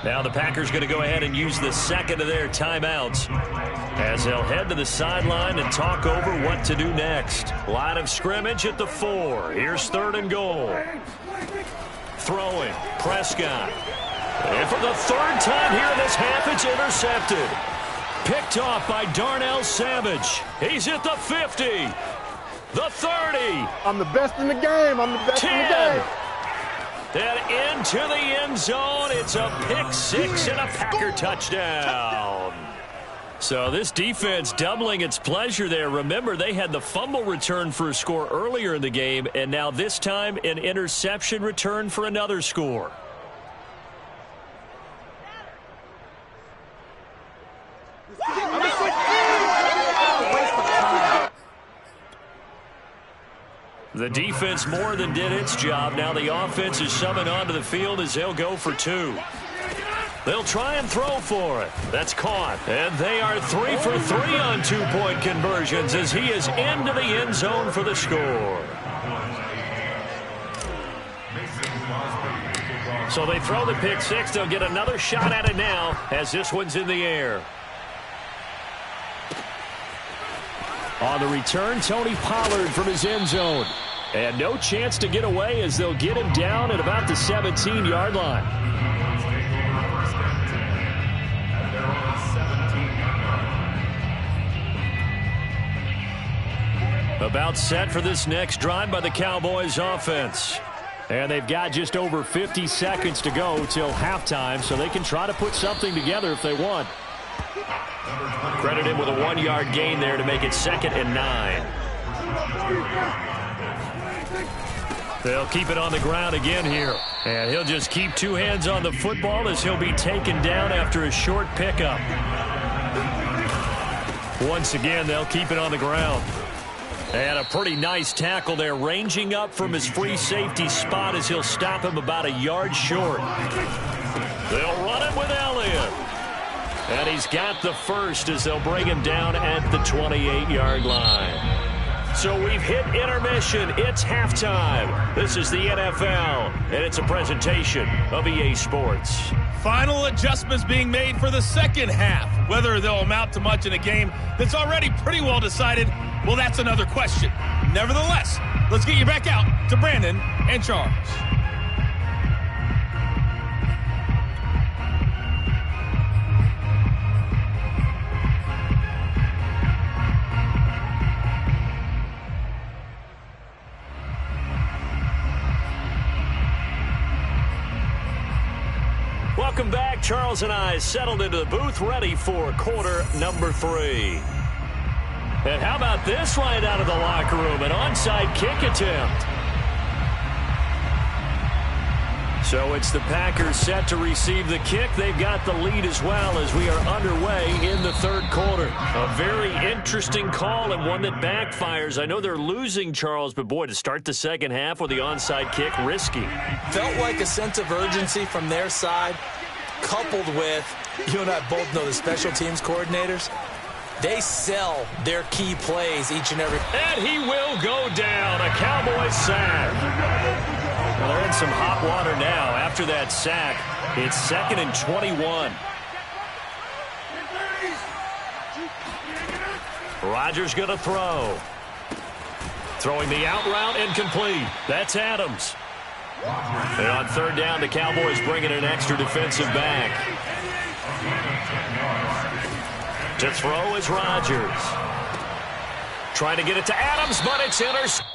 Now the Packers going to go ahead and use the second of their timeouts as they'll head to the sideline and talk over what to do next. Line of scrimmage at the 4. Here's 3rd and goal. Throwing. Prescott. And for the 3rd time here in this half, it's intercepted. Picked off by Darnell Savage. He's at the 50. The 30. I'm the best in the game. I'm the best 10. in the game. And into the end zone. It's a pick 6 and a Packer touchdown. So this defense doubling its pleasure there. Remember, they had the fumble return for a score earlier in the game, and now this time an interception return for another score. The defense more than did its job. Now the offense is summoned onto the field as they'll go for 2. They'll try and throw for it. That's caught. And they are 3 for 3 on 2-point conversions as he is into the end zone for the score. So they throw the pick 6. They'll get another shot at it now as this one's in the air. On the return, Tony Pollard from his end zone. And no chance to get away as they'll get him down at about the 17-yard line. About set for this next drive by the Cowboys offense. And they've got just over 50 seconds to go till halftime, so they can try to put something together if they want. Credited with a 1-yard gain there to make it 2nd and 9. They'll keep it on the ground again here. And he'll just keep 2 hands on the football as he'll be taken down after a short pickup. Once again, they'll keep it on the ground. And a pretty nice tackle there, ranging up from his free safety spot as he'll stop him about a yard short. They'll run it with Elliott. And he's got the first as they'll bring him down at the 28-yard line. So we've hit intermission. It's halftime. This is the NFL, and it's a presentation of EA Sports. Final adjustments being made for the second half. Whether they'll amount to much in a game that's already pretty well decided, well, that's another question. Nevertheless, let's get you back out to Brandon and Charles. Welcome back. Charles and I settled into the booth, ready for quarter number 3. And how about this right out of the locker room? An onside kick attempt. So it's the Packers set to receive the kick. They've got the lead as well as we are underway in the third quarter. A very interesting call and one that backfires. I know they're losing, Charles, but boy, to start the second half with the onside kick, risky. Felt like a sense of urgency from their side, coupled with, you and I both know the special teams coordinators, they sell their key plays each and every. And he will go down. A Cowboys sack. Well, they're in some hot water now. After that sack, it's 2nd and 21. Rodgers going to throw. Throwing the out route incomplete. That's Adams. And on 3rd down, the Cowboys bringing an extra defensive back. To throw is Rodgers. Trying to get it to Adams, but it's intercepted.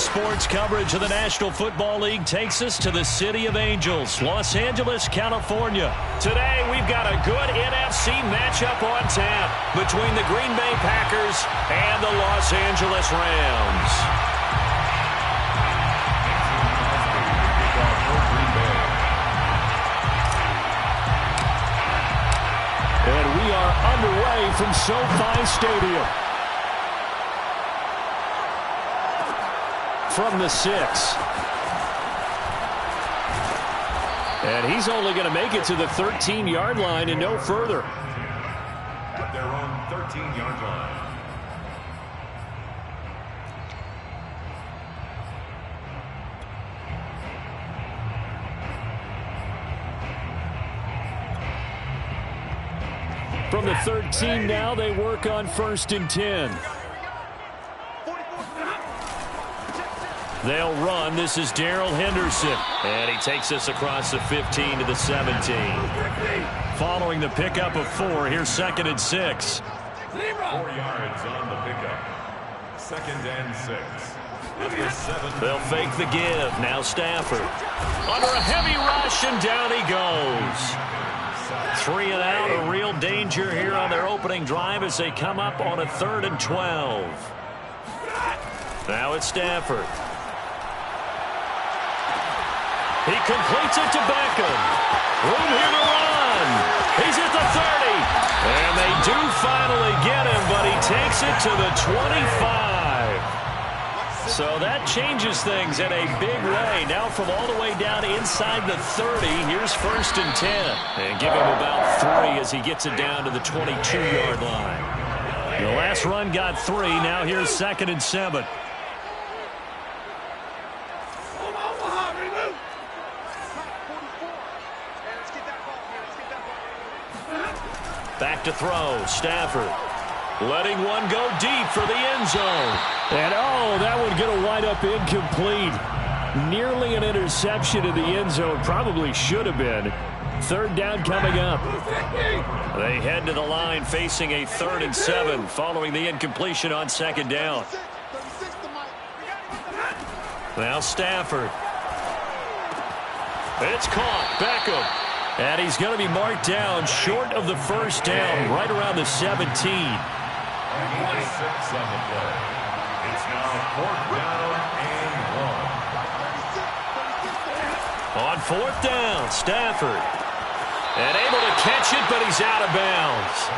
sports coverage of the National Football League takes us to the City of Angels, Los Angeles, California. Today, we've got a good NFC matchup on tap between the Green Bay Packers and the Los Angeles Rams. And we are underway from SoFi Stadium. From the 6. And he's only going to make it to the 13-yard line and no further. At their own 13-yard line. From the 13 now, they work on 1st and 10. They'll run. This is Darrell Henderson. And he takes us across the 15 to the 17. Following the pickup of 4, here's 2nd and 6. 4 yards on the pickup. 2nd and 6. They'll fake the give. Now Stafford. Under a heavy rush, and down he goes. 3 and out. A real danger here on their opening drive as they come up on a 3rd and 12. Now it's Stafford. He completes it to Beckham. Room here to run. He's at the 30. And they do finally get him, but he takes it to the 25. So that changes things in a big way. Now from all the way down inside the 30, here's 1st and 10. And give him about 3 as he gets it down to the 22-yard line. The last run got 3. Now here's 2nd and 7. Back to throw. Stafford letting one go deep for the end zone. And, oh, that one going to wind up incomplete. Nearly an interception in the end zone. Probably should have been. 3rd down coming up. They head to the line facing a 3rd and 7 following the incompletion on 2nd down. Now Stafford. It's caught. Beckham. And he's going to be marked down short of the 1st down, right around the 17. And 6 on the play. It's now 4th down and 1. On 4th down, Stafford. And able to catch it, but he's out of bounds.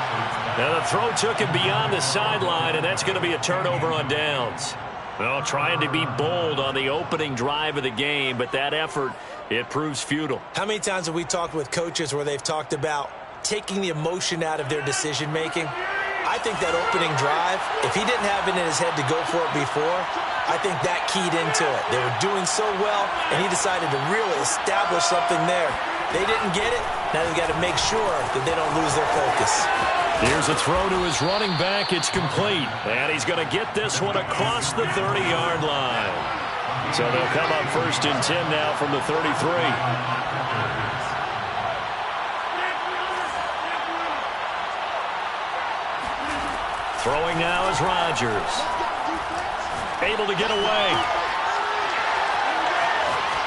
Now the throw took him beyond the sideline, and that's going to be a turnover on downs. Well, trying to be bold on the opening drive of the game, but that effort, it proves futile. How many times have we talked with coaches where they've talked about taking the emotion out of their decision-making? I think that opening drive, if he didn't have it in his head to go for it before, I think that keyed into it. They were doing so well, and he decided to really establish something there. They didn't get it. Now they've got to make sure that they don't lose their focus. Here's a throw to his running back. It's complete. And he's going to get this one across the 30-yard line. So they'll come up 1st and 10 now from the 33. Throwing now is Rodgers. Able to get away.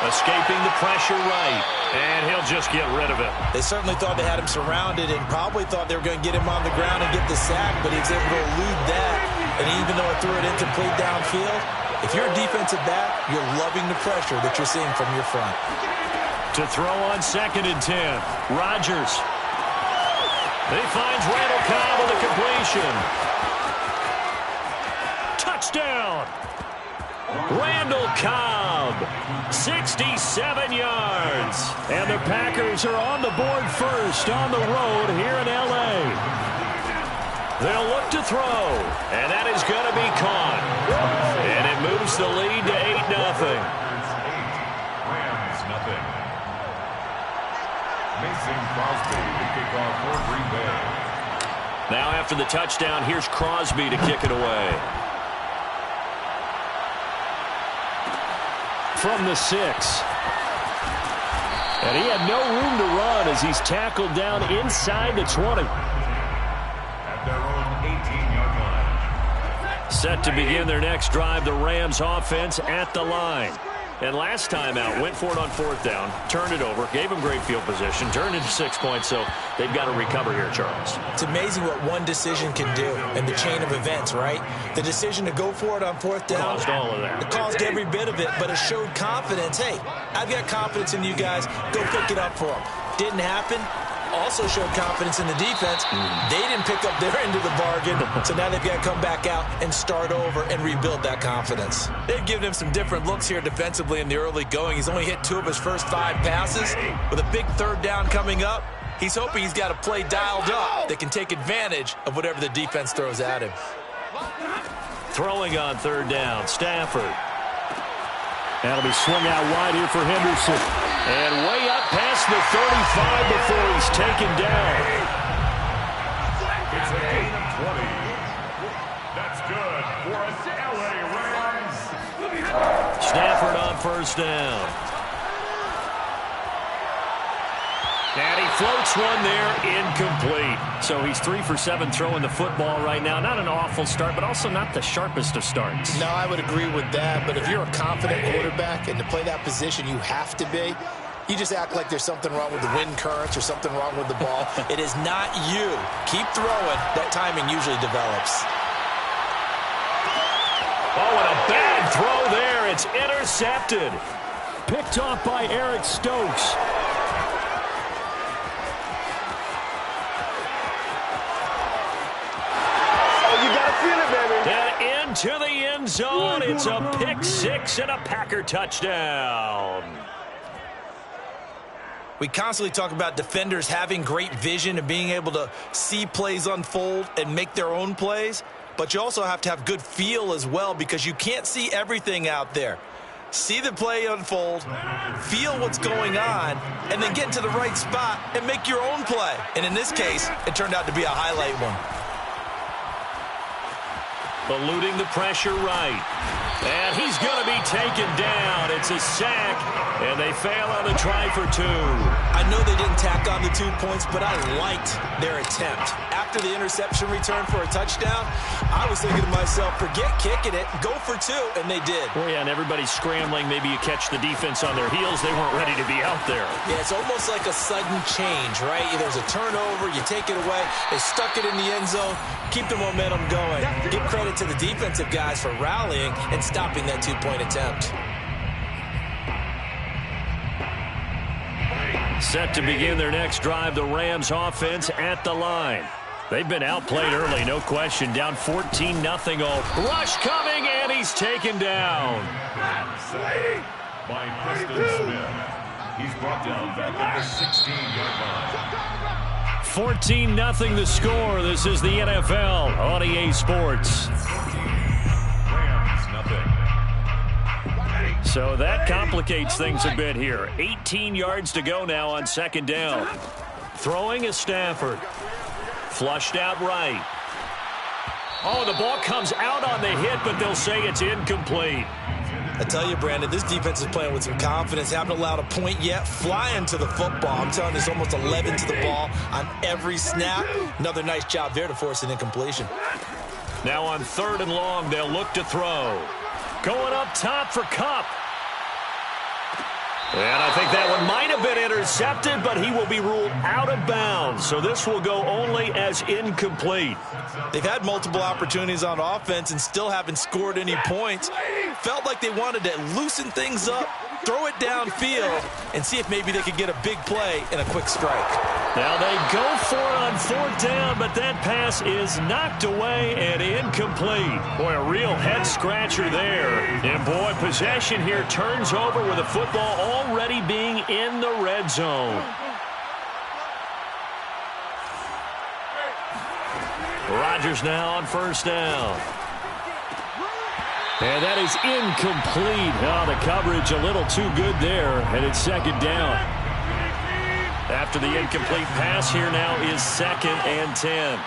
Escaping the pressure right. And he'll just get rid of it. They certainly thought they had him surrounded and probably thought they were going to get him on the ground and get the sack, but he was able to elude that. And even though it threw it incomplete downfield, if you're a defensive back, you're loving the pressure that you're seeing from your front. To throw on 2nd and 10. Rodgers. He finds Randall Cobb with a completion. Touchdown. Randall Cobb, 67 yards. And the Packers are on the board first on the road here in L.A. They'll look to throw, and that is going to be caught. And it moves the lead to 8-0. Rams, nothing. Mason Crosby to kick off for Green Bay. Now after the touchdown, here's Crosby to kick it away. From the 6. And he had no room to run as he's tackled down inside the 20. At their own 18-yard line. Set to begin their next drive, the Rams offense at the line. And last time out, went for it on 4th down, turned it over, gave them great field position, turned into 6 points, so they've got to recover here, Charles. It's amazing what one decision can do in the chain of events, right? The decision to go for it on 4th down. Caused all of that. It caused every bit of it, but it showed confidence. Hey, I've got confidence in you guys. Go pick it up for them. Didn't happen. Also showed confidence in the defense. They didn't pick up their end of the bargain, so now they've got to come back out and start over and rebuild that confidence. They've given him some different looks here defensively in the early going. He's only hit 2 of his first 5 passes. With a big 3rd down coming up, he's hoping he's got a play dialed up that can take advantage of whatever the defense throws at him. Throwing on 3rd down, Stafford. That'll be swung out wide here for Henderson. And way up past the 35 before he's taken down. It's a gain of 20. That's good for an LA Rams. Stafford on 1st down. And he floats one there, incomplete. So he's 3 for 7 throwing the football right now. Not an awful start, but also not the sharpest of starts. No, I would agree with that. But if you're a confident quarterback and to play that position, you have to be. You just act like there's something wrong with the wind currents or something wrong with the ball. It is not you. Keep throwing. That timing usually develops. Oh, and a bad throw there. It's intercepted. Picked off by Eric Stokes. And into the end zone. It's a pick 6 and a Packer touchdown. We constantly talk about defenders having great vision and being able to see plays unfold and make their own plays. But you also have to have good feel as well because you can't see everything out there. See the play unfold, feel what's going on, and then get into the right spot and make your own play. And in this case, it turned out to be a highlight one. Eluding the pressure right. And he's going to be taken down. It's a sack, and they fail on the try for 2. I know they didn't tack on the 2 points, but I liked their attempt. After the interception return for a touchdown, I was thinking to myself, forget kicking it, go for 2, and they did. Oh, yeah, and everybody's scrambling. Maybe you catch the defense on their heels. They weren't ready to be out there. Yeah, it's almost like a sudden change, right? There's a turnover, you take it away, they stuck it in the end zone, keep the momentum going. Give credit to the defensive guys for rallying and stopping that 2-point attempt. Set to begin their next drive, the Rams offense at the line. They've been outplayed early, no question. Down 14-0. Rush coming, and he's taken down. By Preston Smith. He's brought down back at the 16-yard line. 14-0 the score. This is the NFL on EA Sports. Rams, nothing. So that complicates things a bit here. 18 yards to go now on 2nd down. Throwing is Stafford. Flushed out right. Oh, the ball comes out on the hit, but they'll say it's incomplete. I tell you, Brandon, this defense is playing with some confidence. Haven't allowed a point yet. Flying to the football. I'm telling you, there's almost 11 to the ball on every snap. Another nice job there to force an incompletion. Now on 3rd and long, they'll look to throw. Going up top for Kupp. And I think that one might have been intercepted, but he will be ruled out of bounds. So this will go only as incomplete. They've had multiple opportunities on offense and still haven't scored any points. Felt like they wanted to loosen things up, throw it downfield, and see if maybe they could get a big play and a quick strike. Now they go for it on 4th down, but that pass is knocked away and incomplete. Boy, a real head-scratcher there. And, boy, possession here turns over with the football already being in the red zone. Rodgers now on 1st down. And that is incomplete. Oh, the coverage a little too good there, and it's 2nd down. After the incomplete pass, here now is 2nd and 10.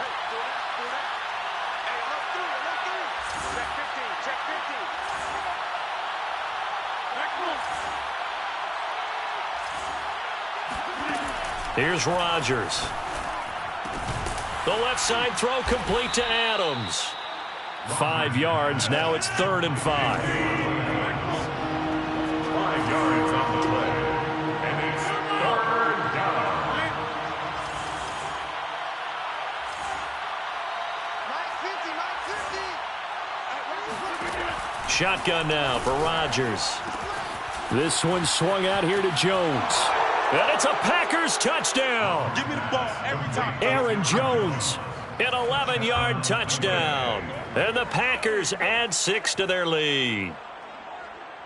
Here's Rodgers. The left side throw complete to Adams. 5 yards. Now it's 3rd and 5. 5 yards on the play. And it's 3rd down. Shotgun now for Rodgers. This one swung out here to Jones. And it's a Packers touchdown. Give me the ball every time. Aaron Jones, an 11-yard touchdown. And the Packers add 6 to their lead.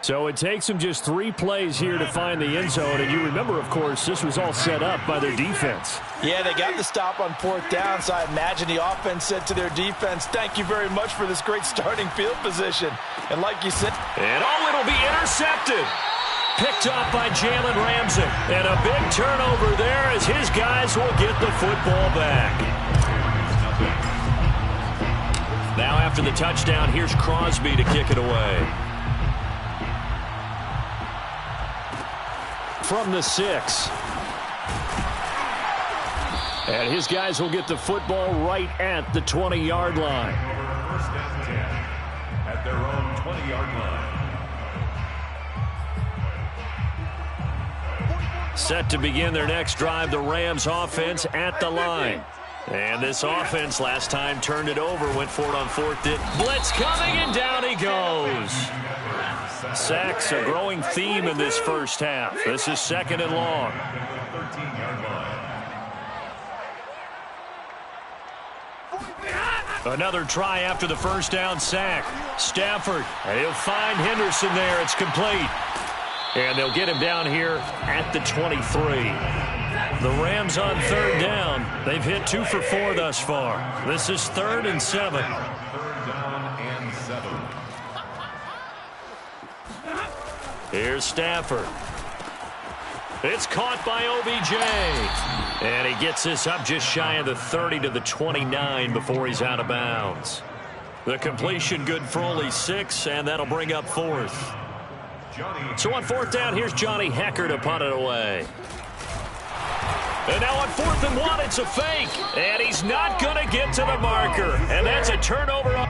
So it takes them just 3 plays here to find the end zone. And you remember, of course, this was all set up by their defense. Yeah, they got the stop on 4th down, so I imagine the offense said to their defense, thank you very much for this great starting field position. And like you said... And it'll be intercepted. Picked off by Jalen Ramsey. And a big turnover there as his guys will get the football back. Now after the touchdown, here's Crosby to kick it away. From the 6. And his guys will get the football right at the 20-yard line. 1st and 10 at their own 20-yard line. Set to begin their next drive, the Rams offense at the line. And this offense last time turned it over, went for it on 4th. Blitz coming, and down he goes. Sacks a growing theme in this first half. This is 2nd and long. 13-yard line. Another try after the first down sack. Stafford, and he'll find Henderson there. It's complete. And they'll get him down here at the 23. The Rams on 3rd down. They've hit 2 for 4 thus far. This is 3rd and 7. 3rd down and 7. Here's Stafford. It's caught by OBJ. And he gets this up just shy of the 30 to the 29 before he's out of bounds. The completion good for only 6, and that'll bring up 4th. So on 4th down, here's Johnny Hekker to punt it away. And now on 4th and 1, it's a fake. And he's not going to get to the marker. And that's a turnover.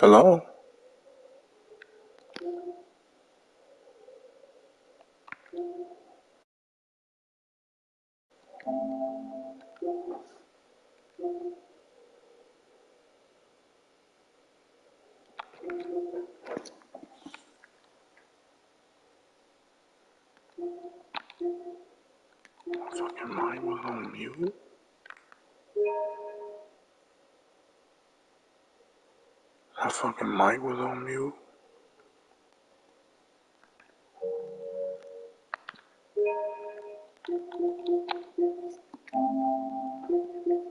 Hello? Fucking mic was on mute. That fucking mic was on mute.